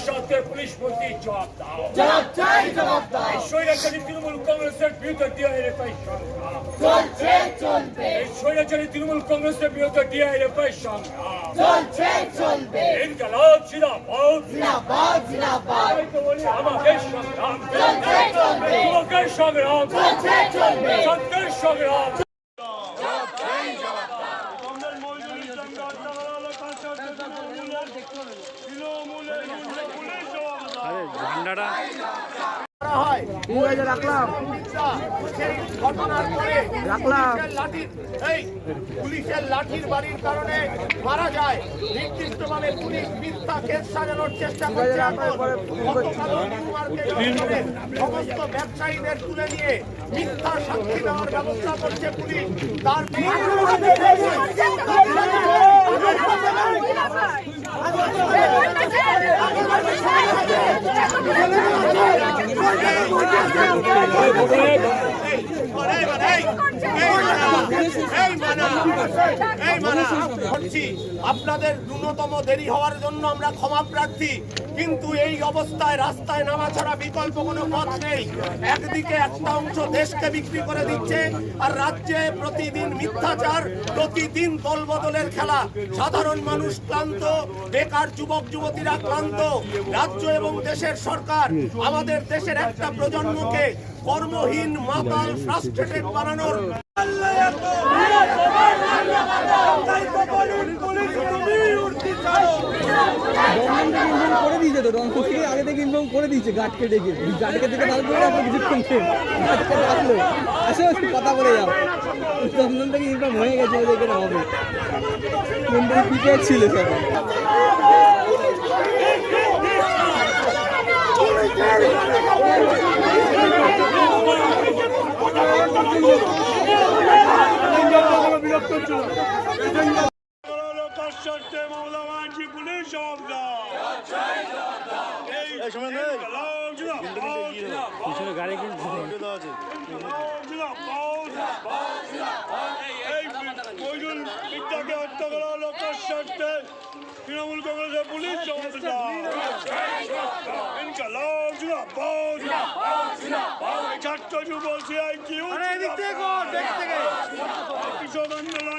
সাথে পুলিশ মন্ত্রী জবাব দাও। এই স্বৈরাচারী তৃণমূল কংগ্রেসের বিরুদ্ধে ডিআইএফআই সংগ্রাম এই স্বৈরাচারী তৃণমূল কংগ্রেসের বিরুদ্ধে ডিআইএফআই সংগ্রাম ইনকলাব জিন্দাবাদ আমাদের সংগ্রাম তোমাদের সংগ্রাম সত্যের সংগ্রাম। পুলিশের লাঠির বাড়ির কারণে মারা যায়, নির্দিষ্টভাবে পুলিশ মিথ্যা কেস সাজানোর চেষ্টা করছে। সমস্ত ব্যবসায়ীদের তুলে নিয়ে মিথ্যা সাক্ষী দেওয়ার ব্যবস্থা করছে পুলিশ। তার আপনাদের ন্যূনতম দেরি হওয়ার জন্য আমরা ক্ষমা প্রার্থী, কিন্তু এই অবস্থায় রাস্তায় নামা ছাড়া বিকল্প কোনো পথ নেই। একদিকে একটা অংশ দেশকে বিক্রি করে দিচ্ছে, আর রাজ্যে প্রতিদিন মিথ্যাচার, প্রতিদিন দলবদলের খেলা। সাধারণ মানুষ ক্লান্ত, বেকার যুবক যুবতীরা ক্লান্ত। রাজ্য এবং দেশের সরকার আমাদের দেশের একটা প্রজন্মকে কর্মহীন, মাতাল, ফ্রাস্ট্রেটেড বানানোর করে দিয়েছে তো রংপুর থেকে আগে থেকে ইনফর্ম করে দিয়েছে গার্ডকে ডেকে থেকে ডাকবো কিছুক্ষণ গার্ডকে ডাকলো আসে কথা বলে যাও দমদম থেকে ইনফর্ম হয়ে গেছে এখানে হবে কিন্তু পিকেট ছিল সবাই গাড়ি বিদ্যাকে হত্যা করা লোকের স্বার্থে তৃণমূল কংগ্রেসের পুলিশ ছাত্র যুব সিআইটিউ